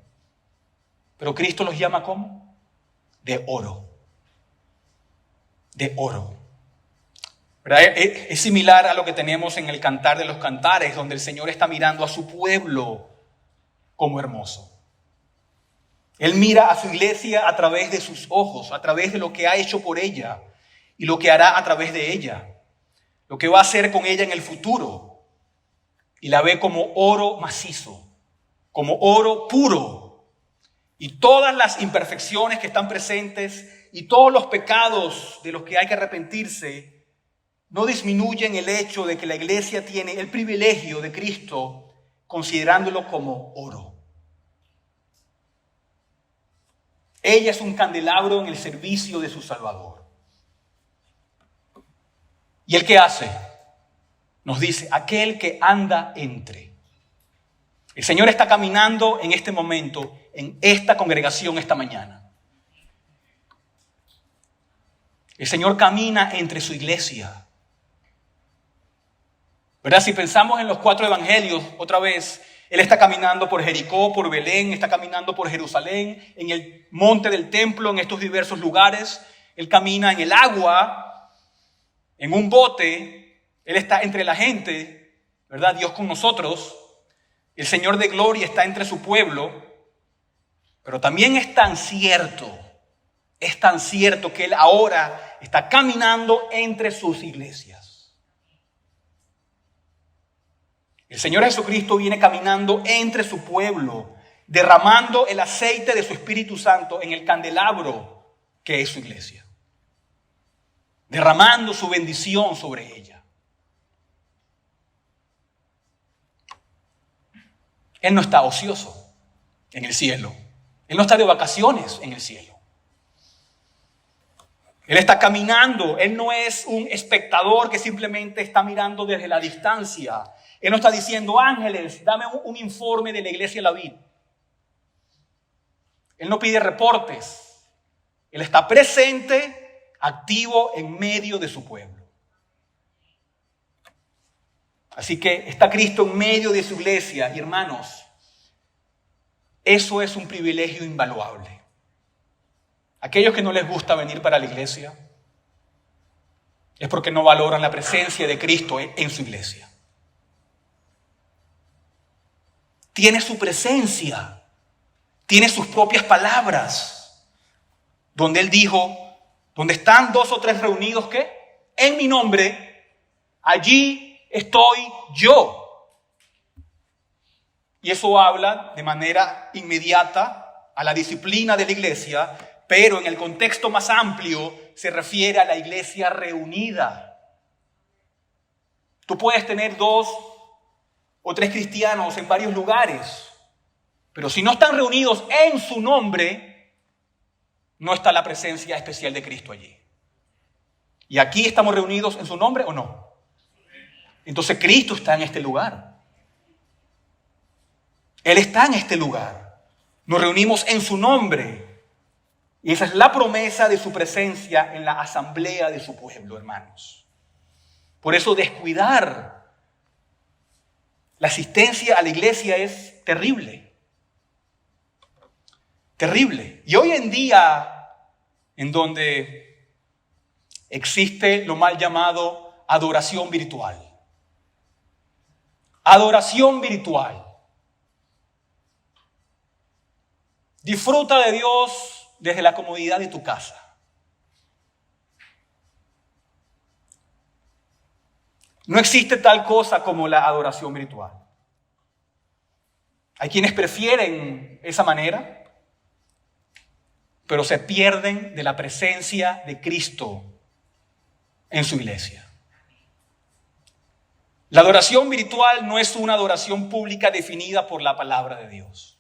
Pero Cristo los llama ¿cómo? De oro. De oro. ¿Verdad? Es similar a lo que tenemos en el Cantar de los Cantares, donde el Señor está mirando a su pueblo como hermoso. Él mira a su iglesia a través de sus ojos, a través de lo que ha hecho por ella y lo que hará a través de ella, lo que va a hacer con ella en el futuro. Y la ve como oro macizo, como oro puro. Y todas las imperfecciones que están presentes y todos los pecados de los que hay que arrepentirse no disminuyen el hecho de que la iglesia tiene el privilegio de Cristo considerándolo como oro. Ella es un candelabro en el servicio de su Salvador. ¿Y él qué hace? Nos dice, aquel que anda entre. El Señor está caminando en este momento, en esta congregación esta mañana. El Señor camina entre su iglesia. ¿Verdad? Si pensamos en los 4 evangelios, otra vez, Él está caminando por Jericó, por Belén, está caminando por Jerusalén, en el monte del templo, en estos diversos lugares. Él camina en el agua, en un bote. Él está entre la gente, ¿verdad? Dios con nosotros. El Señor de gloria está entre su pueblo. Pero también es tan cierto que Él ahora está caminando entre sus iglesias. El Señor Jesucristo viene caminando entre su pueblo, derramando el aceite de su Espíritu Santo en el candelabro que es su iglesia. Derramando su bendición sobre ella. Él no está ocioso en el cielo. Él no está de vacaciones en el cielo. Él está caminando. Él no es un espectador que simplemente está mirando desde la distancia. Él no está diciendo, ángeles, dame un informe de la iglesia La Vid. Él no pide reportes. Él está presente, activo en medio de su pueblo. Así que está Cristo en medio de su iglesia. Y hermanos, eso es un privilegio invaluable. Aquellos que no les gusta venir para la iglesia es porque no valoran la presencia de Cristo en su iglesia. Tiene su presencia, tiene sus propias palabras, donde Él dijo, donde están 2 o 3 reunidos, ¿qué? En mi nombre, allí estoy yo. Y eso habla de manera inmediata a la disciplina de la iglesia, pero en el contexto más amplio se refiere a la iglesia reunida. Tú puedes tener 2 o 3 cristianos en varios lugares, pero si no están reunidos en su nombre, no está la presencia especial de Cristo allí. ¿Y aquí estamos reunidos en su nombre o no? Entonces Cristo está en este lugar. Él está en este lugar. Nos reunimos en su nombre. Y esa es la promesa de su presencia en la asamblea de su pueblo, hermanos. Por eso descuidar la asistencia a la iglesia es terrible. Terrible. Y hoy en día, en donde existe lo mal llamado adoración virtual. Adoración virtual. Disfruta de Dios desde la comodidad de tu casa. No existe tal cosa como la adoración virtual. Hay quienes prefieren esa manera, pero se pierden de la presencia de Cristo en su iglesia. La adoración virtual no es una adoración pública definida por la palabra de Dios.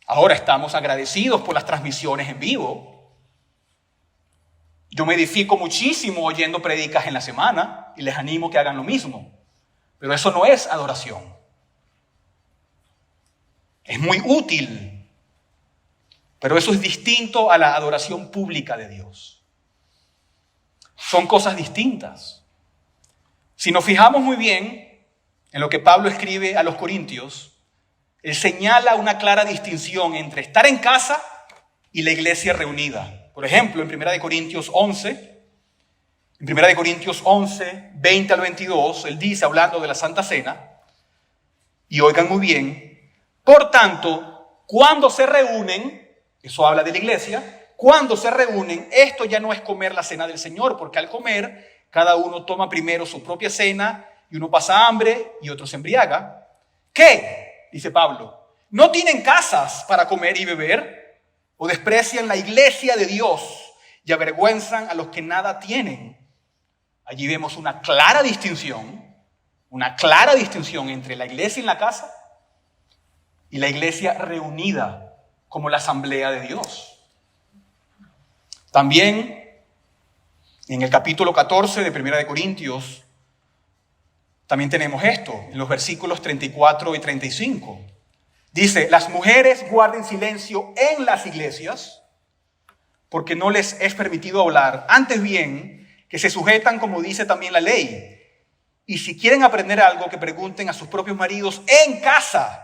Ahora estamos agradecidos por las transmisiones en vivo. Yo me edifico muchísimo oyendo predicas en la semana y les animo que hagan lo mismo. Pero eso no es adoración. Es muy útil, pero eso es distinto a la adoración pública de Dios. Son cosas distintas. Si nos fijamos muy bien en lo que Pablo escribe a los Corintios, él señala una clara distinción entre estar en casa y la iglesia reunida. Por ejemplo, en 1 Corintios 11, 20 al 22, él dice, hablando de la Santa Cena, y oigan muy bien, por tanto, cuando se reúnen, eso habla de la iglesia, cuando se reúnen, esto ya no es comer la cena del Señor, porque al comer, cada uno toma primero su propia cena y uno pasa hambre y otro se embriaga. ¿Qué? Dice Pablo, ¿no tienen casas para comer y beber? ¿O desprecian la iglesia de Dios y avergüenzan a los que nada tienen? Allí vemos una clara distinción entre la iglesia en la casa y la iglesia reunida como la asamblea de Dios. También en el capítulo 14 de 1 Corintios, también tenemos esto, en los versículos 34 y 35. Dice, las mujeres guarden silencio en las iglesias porque no les es permitido hablar. Antes bien, que se sujetan como dice también la ley. Y si quieren aprender algo, que pregunten a sus propios maridos en casa,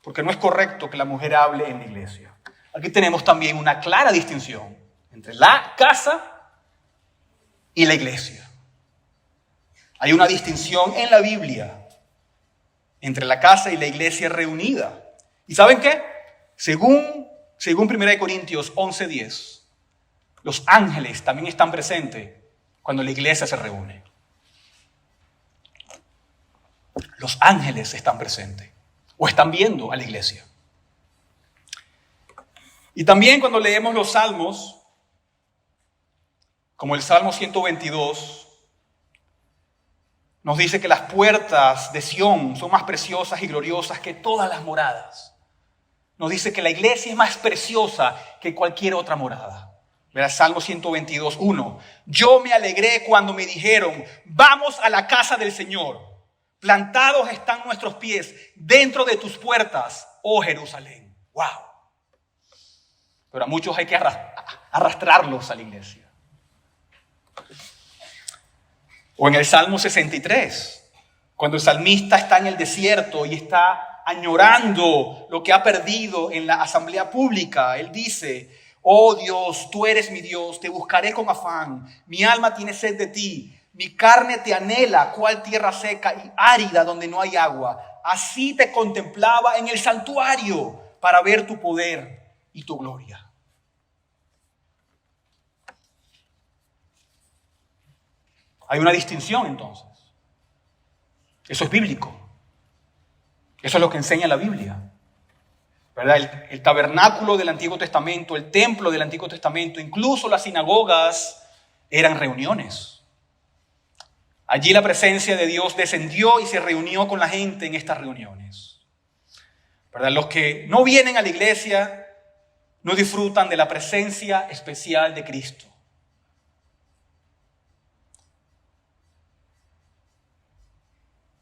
porque no es correcto que la mujer hable en la iglesia. Aquí tenemos también una clara distinción entre la casa y la iglesia. Hay una distinción en la Biblia entre la casa y la iglesia reunida. ¿Y saben qué? Según 1 Corintios 11:10, los ángeles también están presentes cuando la iglesia se reúne. Los ángeles están presentes o están viendo a la iglesia. Y también cuando leemos los salmos, como el Salmo 122, nos dice que las puertas de Sión son más preciosas y gloriosas que todas las moradas. Nos dice que la iglesia es más preciosa que cualquier otra morada. Verá, Salmo 122:1. Yo me alegré cuando me dijeron, vamos a la casa del Señor. Plantados están nuestros pies dentro de tus puertas, oh Jerusalén. ¡Wow! Pero a muchos hay que arrastrarlos a la iglesia. O en el Salmo 63, cuando el salmista está en el desierto y está añorando lo que ha perdido en la asamblea pública, él dice, oh Dios, tú eres mi Dios, te buscaré con afán, mi alma tiene sed de ti, mi carne te anhela, cual tierra seca y árida donde no hay agua. Así te contemplaba en el santuario para ver tu poder y tu gloria. Hay una distinción entonces. Eso es bíblico. Eso es lo que enseña la Biblia. ¿Verdad? El tabernáculo del Antiguo Testamento, el templo del Antiguo Testamento, incluso las sinagogas eran reuniones. Allí la presencia de Dios descendió y se reunió con la gente en estas reuniones. ¿Verdad? Los que no vienen a la iglesia no disfrutan de la presencia especial de Cristo.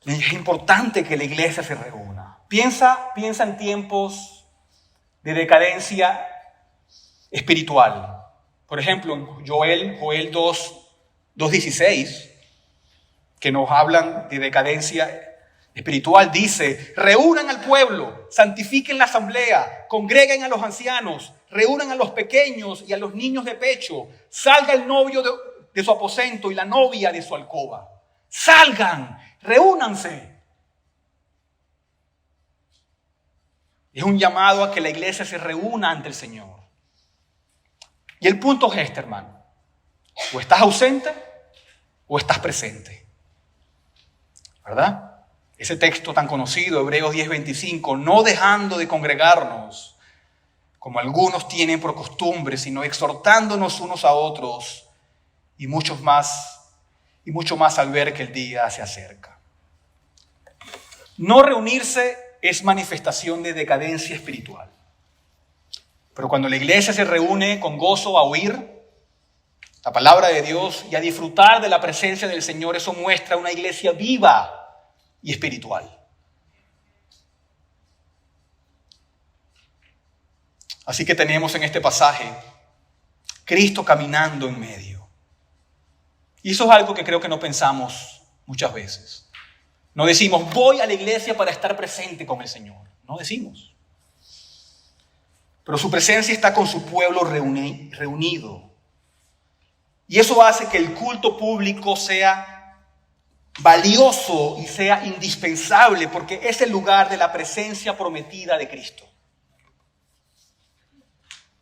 Es importante que la iglesia se reúna. Piensa en tiempos de decadencia espiritual. Por ejemplo, en Joel 2:16, que nos hablan de decadencia espiritual, dice: reúnan al pueblo, santifiquen la asamblea, congreguen a los ancianos, reúnan a los pequeños y a los niños de pecho, salga el novio de su aposento y la novia de su alcoba. Salgan, reúnanse. Es un llamado a que la iglesia se reúna ante el Señor. Y el punto es este, hermano: o estás ausente o estás presente, ¿verdad? Ese texto tan conocido, Hebreos 10:25, no dejando de congregarnos, como algunos tienen por costumbre, sino exhortándonos unos a otros, y mucho más al ver que el día se acerca. No reunirse es manifestación de decadencia espiritual. Pero cuando la iglesia se reúne con gozo a oír la palabra de Dios y a disfrutar de la presencia del Señor, eso muestra una iglesia viva y espiritual. Así que tenemos en este pasaje Cristo caminando en medio. Y eso es algo que creo que no pensamos muchas veces. No decimos: voy a la iglesia para estar presente con el Señor. No decimos. Pero su presencia está con su pueblo reunido. Y eso hace que el culto público sea valioso y sea indispensable, porque es el lugar de la presencia prometida de Cristo.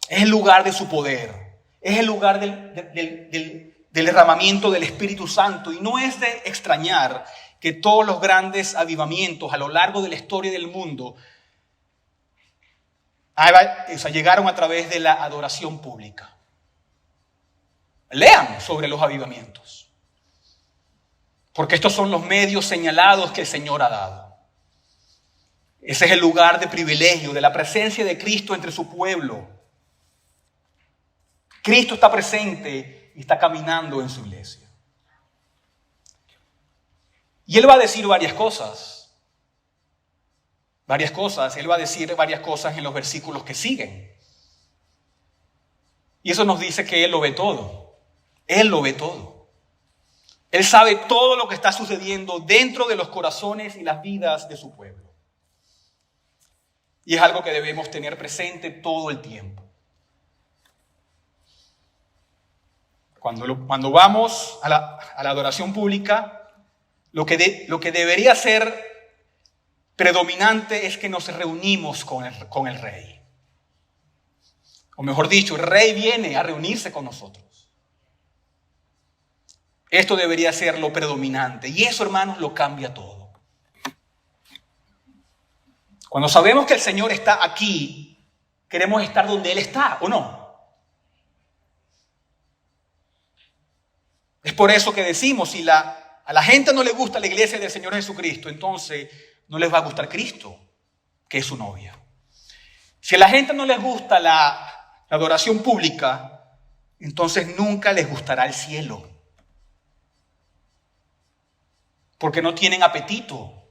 Es el lugar de su poder. Es el lugar del derramamiento del Espíritu Santo. Y no es de extrañar que todos los grandes avivamientos a lo largo de la historia del mundo llegaron a través de la adoración pública. Lean sobre los avivamientos, porque estos son los medios señalados que el Señor ha dado. Ese es el lugar de privilegio, de la presencia de Cristo entre su pueblo. Cristo está presente y está caminando en su iglesia. Y Él va a decir varias cosas. Él va a decir varias cosas en los versículos que siguen. Y eso nos dice que Él lo ve todo. Él lo ve todo. Él sabe todo lo que está sucediendo dentro de los corazones y las vidas de su pueblo. Y es algo que debemos tener presente todo el tiempo. Cuando vamos a la adoración pública, lo que debería ser predominante es que nos reunimos con el Rey. O mejor dicho, el Rey viene a reunirse con nosotros. Esto debería ser lo predominante. Y eso, hermanos, lo cambia todo. Cuando sabemos que el Señor está aquí, queremos estar donde Él está, ¿o no? Es por eso que decimos, si a la gente no le gusta la iglesia del Señor Jesucristo, entonces no les va a gustar Cristo, que es su novia. Si a la gente no les gusta la adoración pública, entonces nunca les gustará el cielo. Porque no tienen apetito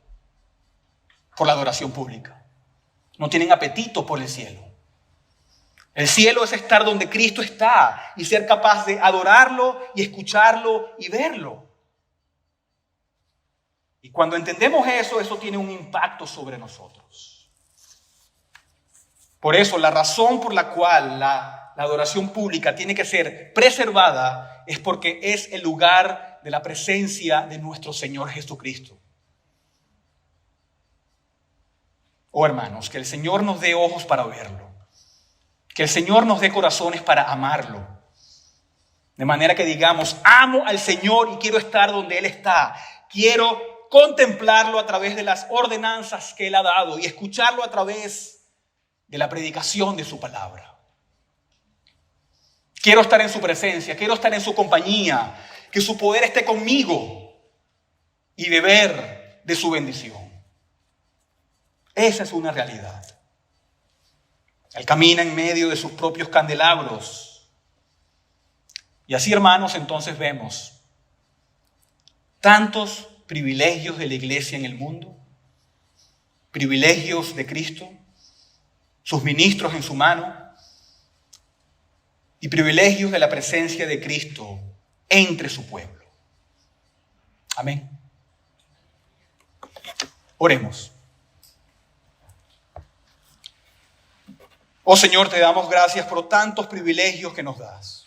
por la adoración pública. No tienen apetito por el cielo. El cielo es estar donde Cristo está y ser capaz de adorarlo y escucharlo y verlo. Y cuando entendemos eso tiene un impacto sobre nosotros. Por eso, la razón por la cual la adoración pública tiene que ser preservada es porque es el lugar de la presencia de nuestro Señor Jesucristo. Oh, hermanos, que el Señor nos dé ojos para verlo. Que el Señor nos dé corazones para amarlo. De manera que digamos: amo al Señor y quiero estar donde Él está. Quiero contemplarlo a través de las ordenanzas que Él ha dado y escucharlo a través de la predicación de su palabra. Quiero estar en su presencia, quiero estar en su compañía, que su poder esté conmigo y beber de su bendición. Esa es una realidad. Él camina en medio de sus propios candelabros. Y así, hermanos, entonces vemos tantos privilegios de la iglesia en el mundo, privilegios de Cristo, sus ministros en su mano y privilegios de la presencia de Cristo entre su pueblo. Amén. Oremos. Oh Señor, te damos gracias por tantos privilegios que nos das.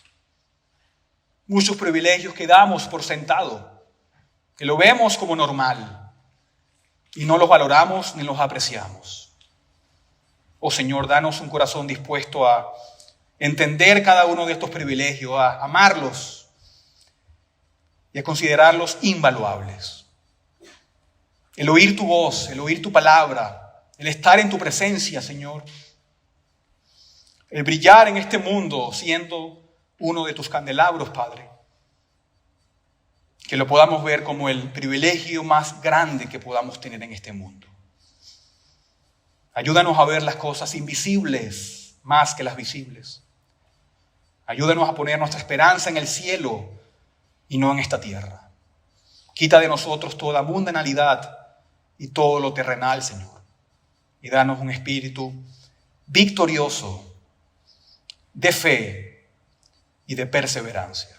Muchos privilegios que damos por sentado, que lo vemos como normal y no los valoramos ni los apreciamos. Oh Señor, danos un corazón dispuesto a entender cada uno de estos privilegios, a amarlos y a considerarlos invaluables. El oír tu voz, el oír tu palabra, el estar en tu presencia, Señor, el brillar en este mundo siendo uno de tus candelabros, Padre. Que lo podamos ver como el privilegio más grande que podamos tener en este mundo. Ayúdanos a ver las cosas invisibles más que las visibles. Ayúdanos a poner nuestra esperanza en el cielo y no en esta tierra. Quita de nosotros toda mundanalidad y todo lo terrenal, Señor. Y danos un espíritu victorioso, de fe y de perseverancia.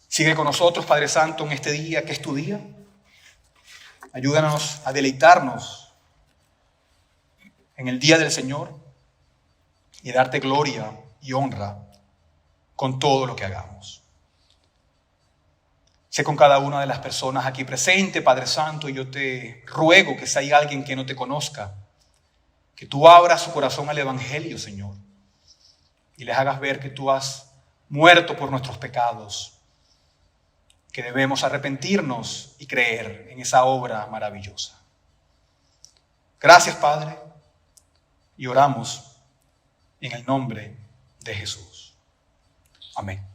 Sigue con nosotros, Padre Santo, en este día que es tu día. Ayúdanos a deleitarnos en el día del Señor y darte gloria y honra con todo lo que hagamos. Sé con cada una de las personas aquí presentes, Padre Santo, y yo te ruego que si hay alguien que no te conozca, que tú abras su corazón al Evangelio, Señor, y les hagas ver que tú has muerto por nuestros pecados, que debemos arrepentirnos y creer en esa obra maravillosa. Gracias, Padre, y oramos en el nombre de Jesús. Amén.